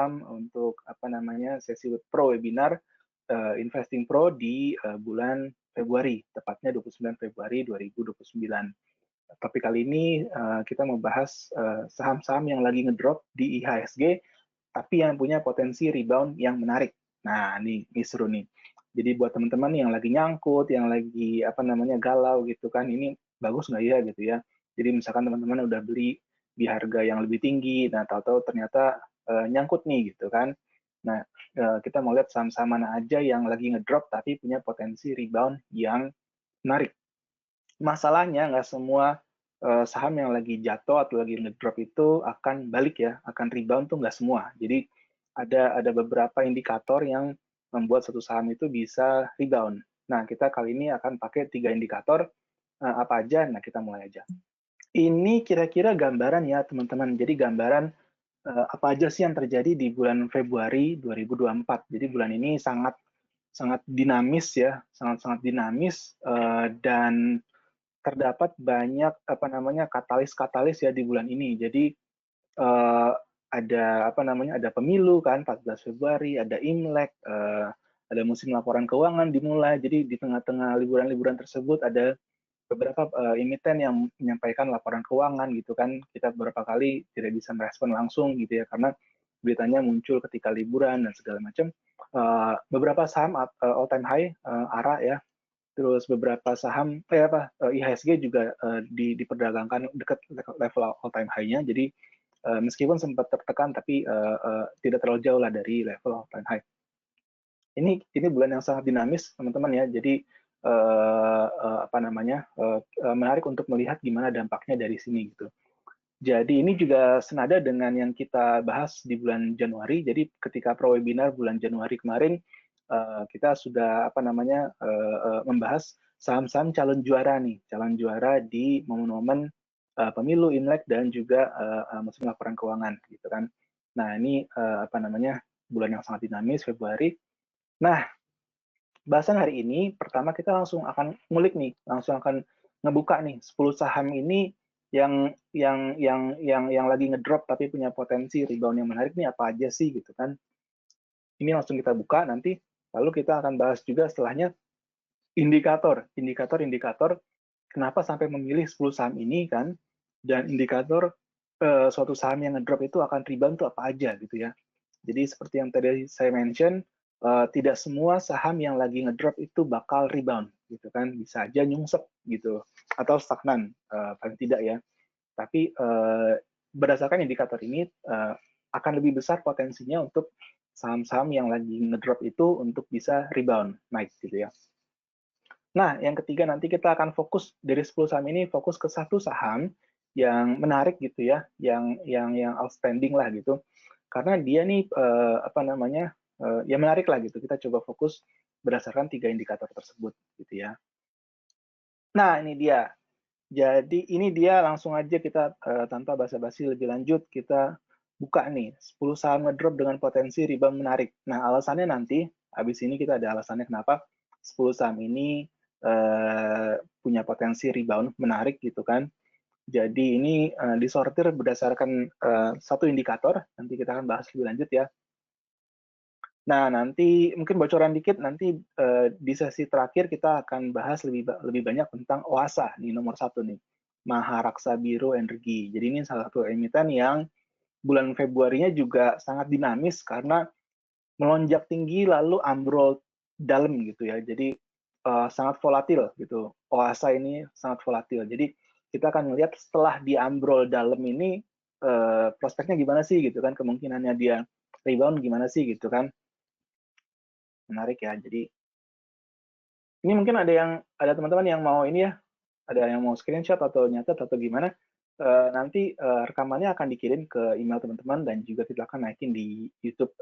saham untuk sesi pro webinar Investing Pro di bulan Februari, tepatnya 29 Februari 2029. Topik kali ini kita membahas saham-saham yang lagi ngedrop di IHSG, tapi yang punya potensi rebound yang menarik. Nah, ini seru nih. Jadi buat teman-teman yang lagi nyangkut, yang lagi galau gitu kan, ini bagus nggak ya gitu ya. Jadi misalkan teman-teman udah beli di harga yang lebih tinggi, nah tahu-tahu ternyata nyangkut nih gitu kan. Nah, kita mau lihat saham-saham mana aja yang lagi ngedrop tapi punya potensi rebound yang menarik. Masalahnya nggak semua saham yang lagi jatuh atau lagi ngedrop itu akan balik ya, akan rebound tuh nggak semua. Jadi ada beberapa indikator yang membuat satu saham itu bisa rebound. Nah, kita kali ini akan pakai 3 indikator apa aja. Nah, kita mulai aja. Ini kira-kira gambaran ya, teman-teman. Jadi gambaran apa aja sih yang terjadi di bulan Februari 2024. Jadi bulan ini sangat sangat dinamis ya, sangat-sangat dinamis dan terdapat banyak katalis-katalis ya di bulan ini. Jadi ada pemilu kan 14 Februari, ada Imlek, ada musim laporan keuangan dimulai. Jadi di tengah-tengah liburan-liburan tersebut ada beberapa emiten yang menyampaikan laporan keuangan gitu kan. Kita beberapa kali tidak bisa merespon langsung gitu ya karena beritanya muncul ketika liburan dan segala macam. Beberapa saham all time high ARA ya, terus beberapa saham IHSG juga diperdagangkan dekat level all time high-nya. Jadi meskipun sempat tertekan tapi tidak terlalu jauh lah dari level all time high. Ini bulan yang sangat dinamis teman-teman ya. Jadi menarik untuk melihat gimana dampaknya dari sini gitu. Jadi ini juga senada dengan yang kita bahas di bulan Januari. Jadi ketika pro webinar bulan Januari kemarin kita sudah membahas saham-saham calon juara nih, calon juara di momen-momen pemilu, Imlek dan juga musim laporan keuangan gitu kan. Nah, ini bulan yang sangat dinamis Februari. Nah, bahasan hari ini pertama kita langsung akan ngulik nih, langsung akan ngebuka nih 10 saham ini yang lagi ngedrop tapi punya potensi rebound yang menarik nih apa aja sih gitu kan. Ini langsung kita buka nanti, lalu kita akan bahas juga setelahnya indikator kenapa sampai memilih 10 saham ini kan, dan indikator suatu saham yang ngedrop itu akan rebound itu apa aja gitu ya. Jadi seperti yang tadi saya mention, tidak semua saham yang lagi ngedrop itu bakal rebound gitu kan, bisa aja nyungsep gitu atau stagnan paling tidak ya. Tapi berdasarkan indikator ini akan lebih besar potensinya untuk saham-saham yang lagi ngedrop itu untuk bisa rebound naik gitu ya. Nah, yang ketiga nanti kita akan fokus dari 10 saham ini fokus ke satu saham yang menarik gitu ya, yang outstanding lah gitu. Karena dia nih ya menarik lah gitu. Kita coba fokus berdasarkan 3 indikator tersebut gitu ya. Nah, ini dia. Jadi ini dia langsung aja kita tanpa basa-basi lebih lanjut kita buka nih 10 saham ngedrop dengan potensi rebound menarik. Nah, alasannya nanti habis ini kita ada alasannya kenapa 10 saham ini punya potensi rebound menarik gitu kan. Jadi ini disortir berdasarkan satu indikator, nanti kita akan bahas lebih lanjut ya. Nah, nanti mungkin bocoran dikit, nanti di sesi terakhir kita akan bahas lebih banyak tentang OASA, nih nomor 1 nih, Maharaksa Biro Energi. Jadi ini salah satu emiten yang bulan Februarinya juga sangat dinamis karena melonjak tinggi lalu ambrol dalam gitu ya. Jadi sangat volatil gitu. OASA ini sangat volatil. Jadi kita akan melihat setelah di ambrol dalam ini prospeknya gimana sih gitu kan, kemungkinannya dia rebound gimana sih gitu kan. Menarik ya. Jadi ini mungkin ada teman-teman yang mau ini ya, ada yang mau screenshot atau nyatet atau gimana, nanti rekamannya akan dikirim ke email teman-teman dan juga kita akan naikin di YouTube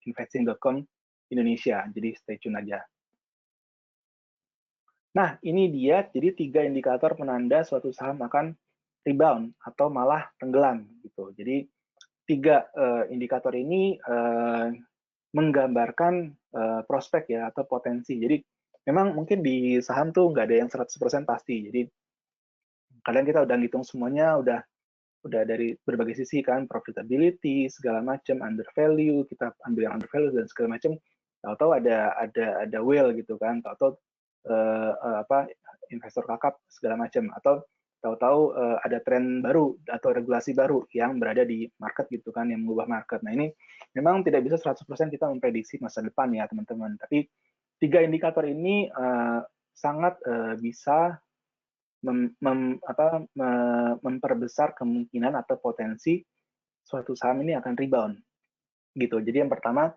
investing.com Indonesia. Jadi stay tune aja. Nah, ini dia, jadi 3 indikator penanda suatu saham akan rebound atau malah tenggelam gitu. Jadi 3 indikator ini menggambarkan prospek ya atau potensi. Jadi memang mungkin di saham tuh nggak ada yang 100% pasti. Jadi kadang kita udah ngitung semuanya, udah udah dari berbagai sisi kan, profitability segala macam, under value, kita ambil yang under value dan segala macam. Tahu-tahu ada whale gitu kan, tahu-tahu apa investor kakap segala macam, atau tahu-tahu ada tren baru atau regulasi baru yang berada di market gitu kan, yang mengubah market. Nah, ini memang tidak bisa 100% kita memprediksi masa depan ya teman-teman, tapi tiga indikator ini sangat bisa memperbesar kemungkinan atau potensi suatu saham ini akan rebound gitu. Jadi yang pertama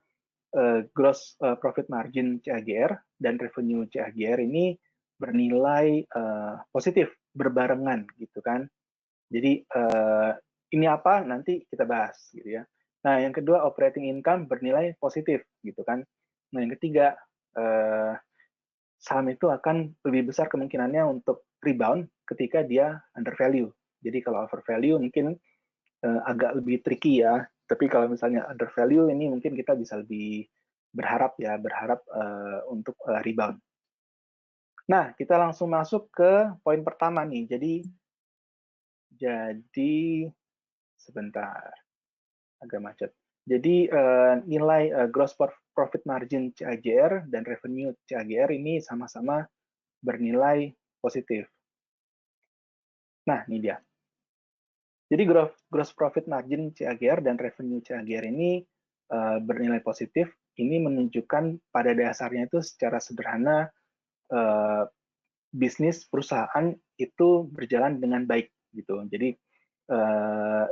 gross profit margin CAGR dan revenue CAGR ini bernilai positif berbarengan gitu kan. Jadi ini apa nanti kita bahas gitu ya. Nah, yang kedua operating income bernilai positif gitu kan. Nah, yang ketiga saham itu akan lebih besar kemungkinannya untuk rebound ketika dia under value. Jadi kalau over value mungkin agak lebih tricky ya. Tapi kalau misalnya under value ini mungkin kita bisa lebih berharap untuk rebound. Nah, kita langsung masuk ke poin pertama nih. Jadi sebentar, agak macet. Jadi nilai gross profit margin CAGR dan revenue CAGR ini sama-sama bernilai positif. Nah, ini dia. Jadi gross profit margin CAGR dan revenue CAGR ini bernilai positif. Ini menunjukkan pada dasarnya itu secara sederhana bisnis perusahaan itu berjalan dengan baik gitu. Jadi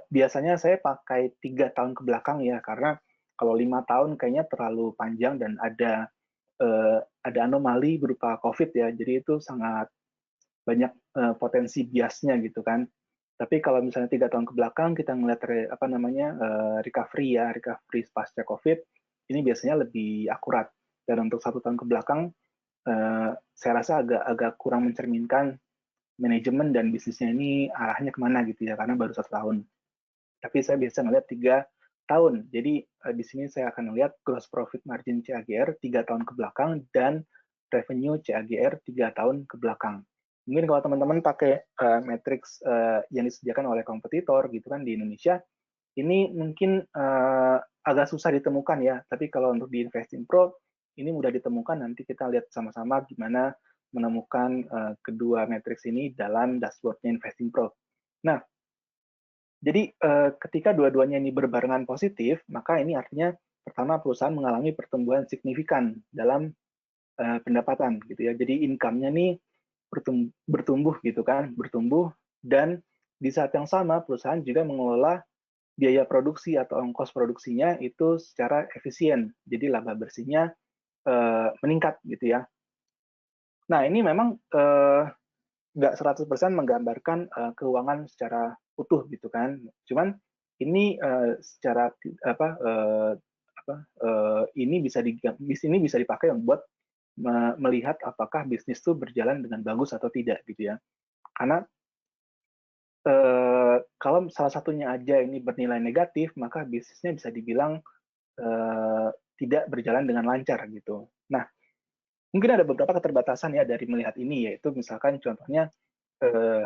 biasanya saya pakai 3 tahun ke belakang ya, karena kalau 5 tahun kayaknya terlalu panjang dan ada anomali berupa COVID ya. Jadi itu sangat banyak potensi biasnya gitu kan. Tapi kalau misalnya 3 tahun ke belakang kita ngelihat recovery pasca COVID, ini biasanya lebih akurat. Dan untuk 1 tahun ke belakang, saya rasa agak kurang mencerminkan manajemen dan bisnisnya ini arahnya kemana gitu ya, karena baru 1 tahun. Tapi saya biasa ngelihat 3 tahun. Jadi di sini saya akan melihat gross profit margin CAGR 3 tahun ke belakang dan revenue CAGR 3 tahun ke belakang. Mungkin kalau teman-teman pakai matrix yang disediakan oleh kompetitor gitu kan di Indonesia, ini mungkin agak susah ditemukan ya. Tapi kalau untuk di Investing Pro ini mudah ditemukan. Nanti kita lihat sama-sama gimana menemukan kedua matriks ini dalam dashboardnya Investing Pro. Nah, jadi ketika dua-duanya ini berbarengan positif, maka ini artinya pertama perusahaan mengalami pertumbuhan signifikan dalam pendapatan gitu ya. Jadi income-nya nih bertumbuh gitu kan, bertumbuh, dan di saat yang sama perusahaan juga mengelola biaya produksi atau ongkos produksinya itu secara efisien. Jadi laba bersihnya meningkat gitu ya. Nah, ini memang nggak 100% menggambarkan keuangan secara utuh gitu kan. Cuman ini secara ini bisa dipakai buat melihat apakah bisnis itu berjalan dengan bagus atau tidak gitu ya. Karena kalau salah satunya aja ini bernilai negatif, maka bisnisnya bisa dibilang tidak berjalan dengan lancar gitu. Nah, mungkin ada beberapa keterbatasan ya dari melihat ini, yaitu misalkan contohnya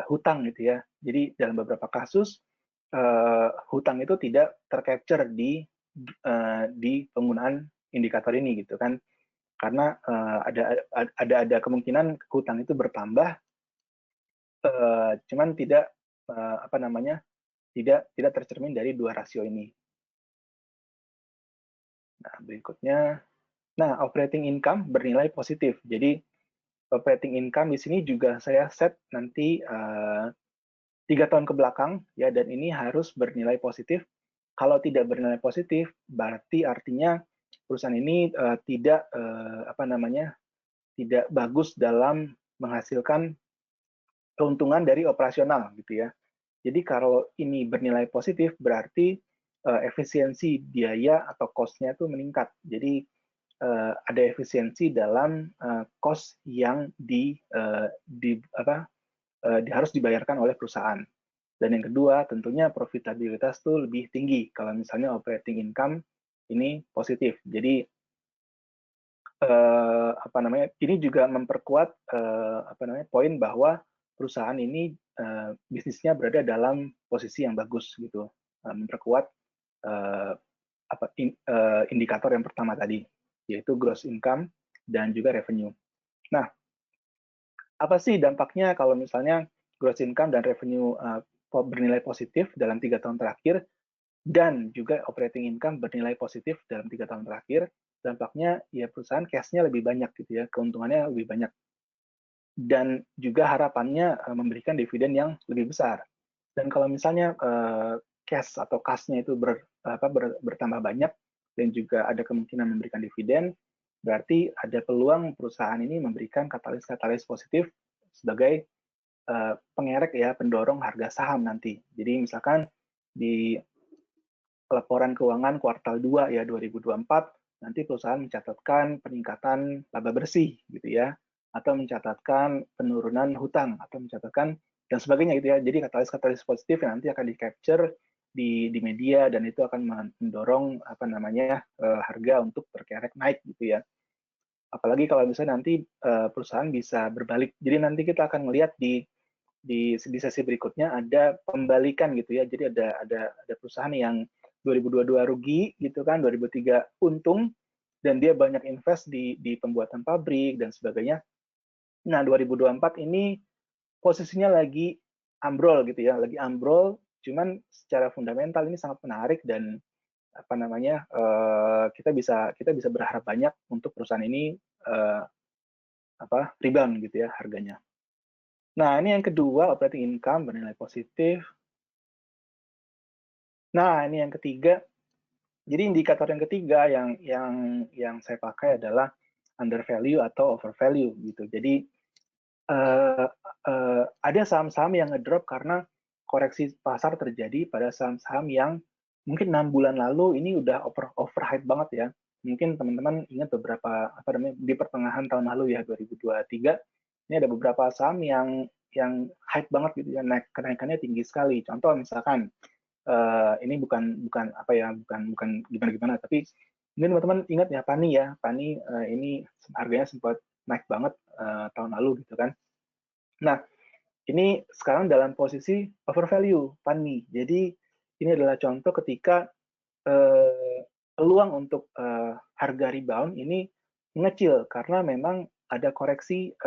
hutang gitu ya. Jadi dalam beberapa kasus hutang itu tidak tercapture di penggunaan indikator ini gitu kan, karena ada kemungkinan hutang itu bertambah, cuman tidak tidak tercermin dari dua rasio ini. Nah, berikutnya, operating income bernilai positif. Jadi operating income di sini juga saya set nanti 3 tahun ke belakang ya, dan ini harus bernilai positif. Kalau tidak bernilai positif, berarti artinya perusahaan ini tidak bagus dalam menghasilkan keuntungan dari operasional gitu ya. Jadi kalau ini bernilai positif, berarti efisiensi biaya atau cost-nya itu meningkat. Jadi ada efisiensi dalam cost yang harus dibayarkan oleh perusahaan. Dan yang kedua, tentunya profitabilitas itu lebih tinggi kalau misalnya operating income ini positif. Jadi ini juga memperkuat poin bahwa perusahaan ini bisnisnya berada dalam posisi yang bagus gitu, memperkuat indikator yang pertama tadi, yaitu gross income dan juga revenue. Nah, apa sih dampaknya kalau misalnya gross income dan revenue bernilai positif dalam 3 tahun terakhir, dan juga operating income bernilai positif dalam 3 tahun terakhir? Dampaknya ya perusahaan cash-nya lebih banyak gitu ya, keuntungannya lebih banyak. Dan juga harapannya memberikan dividen yang lebih besar. Dan kalau misalnya cash atau kas-nya itu bertambah banyak dan juga ada kemungkinan memberikan dividen, berarti ada peluang perusahaan ini memberikan katalis-katalis positif sebagai pengerek ya, pendorong harga saham nanti. Jadi misalkan di laporan keuangan kuartal 2 ya 2024, nanti perusahaan mencatatkan peningkatan laba bersih gitu ya, atau mencatatkan penurunan hutang, atau mencatatkan dan sebagainya gitu ya. Jadi katalis-katalis positif yang nanti akan di-capture di media, dan itu akan mendorong harga untuk terkerek naik gitu ya. Apalagi kalau misalnya nanti perusahaan bisa berbalik. Jadi nanti kita akan melihat di sesi berikutnya ada pembalikan gitu ya. Jadi ada perusahaan yang 2022 rugi gitu kan, 2003 untung, dan dia banyak invest di pembuatan pabrik dan sebagainya. Nah, 2024 ini posisinya lagi ambrol gitu ya, lagi ambrol, cuman secara fundamental ini sangat menarik, dan kita bisa berharap banyak untuk perusahaan ini rebound gitu ya harganya. Nah, ini yang kedua, operating income bernilai positif. Nah, ini yang ketiga. Jadi indikator yang ketiga yang saya pakai adalah under value atau over value gitu. Jadi ada saham-saham yang ngedrop karena koreksi pasar terjadi pada saham-saham yang mungkin 6 bulan lalu ini udah overhype banget ya. Mungkin teman-teman ingat beberapa di pertengahan tahun lalu ya 2023, ini ada beberapa saham yang hype banget gitu ya, kenaikannya tinggi sekali. Contoh misalkan ini bukan gimana-gimana, tapi mungkin teman-teman ingat ya Pani ini harganya sempat naik banget tahun lalu gitu kan. Nah, ini sekarang dalam posisi overvalue Pani. Jadi ini adalah contoh ketika peluang untuk harga rebound ini mengecil karena memang ada koreksi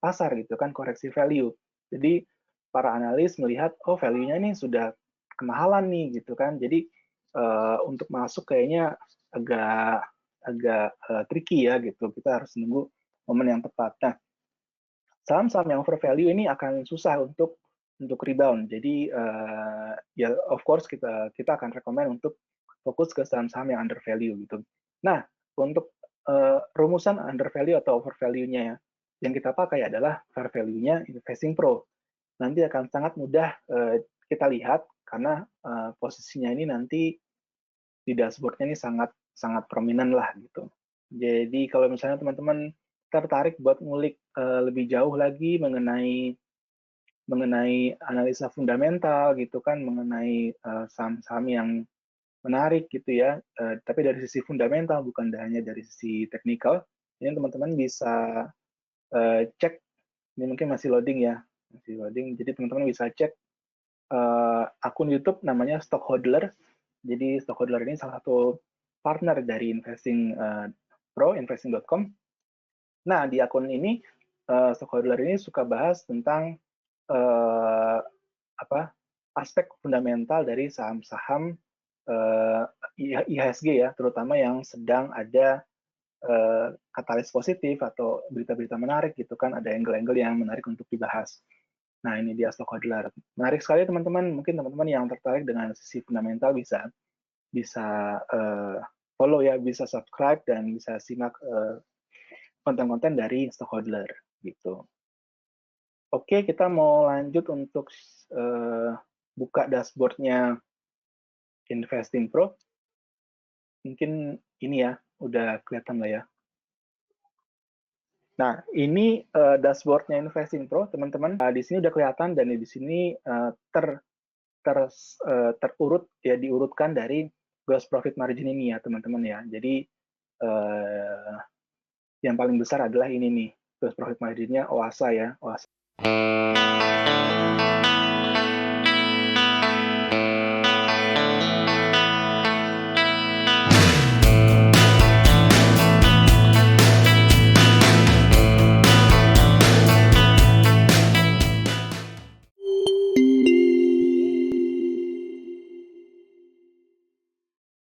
pasar gitu kan, koreksi value. Jadi para analis melihat value-nya ini sudah kemahalan nih gitu kan. Jadi untuk masuk kayaknya agak tricky ya gitu. Kita harus nunggu momen yang tepat. Nah, saham-saham yang overvalue ini akan susah untuk rebound. Jadi ya of course kita akan rekomend untuk fokus ke saham-saham yang undervalue gitu. Nah, untuk rumusan undervalue atau overvalue-nya ya, yang kita pakai adalah fair value-nya Investing Pro. Nanti akan sangat mudah kita lihat karena posisinya ini nanti di dashboard-nya ini sangat prominent lah gitu. Jadi kalau misalnya teman-teman tertarik buat ngulik lebih jauh lagi mengenai analisa fundamental gitu kan, mengenai saham-saham yang menarik gitu ya, tapi dari sisi fundamental bukan hanya dari sisi teknikal, ini teman-teman bisa cek, ini mungkin masih loading ya, jadi teman-teman bisa cek akun YouTube namanya Stockholder. Jadi Stockholder ini salah satu partner dari Investing Pro, investing.com. Nah, di akun ini Stockholder ini suka bahas tentang aspek fundamental dari saham-saham IHSG ya, terutama yang sedang ada katalis positif atau berita-berita menarik gitu kan, ada angle-angle yang menarik untuk dibahas. Nah, ini dia Stockholder. Menarik sekali teman-teman. Mungkin teman-teman yang tertarik dengan sisi fundamental bisa follow ya, bisa subscribe dan bisa simak konten-konten dari Stockholder gitu. Oke, kita mau lanjut untuk buka dashboardnya Investing Pro. Mungkin ini ya, udah kelihatan lah ya. Nah, ini dashboardnya Investing Pro, teman-teman. Di sini udah kelihatan, dan di sini terurut ya, diurutkan dari gross profit margin ini ya, teman-teman ya. Jadi yang paling besar adalah ini nih, gross profit marginnya OASA ya, OASA.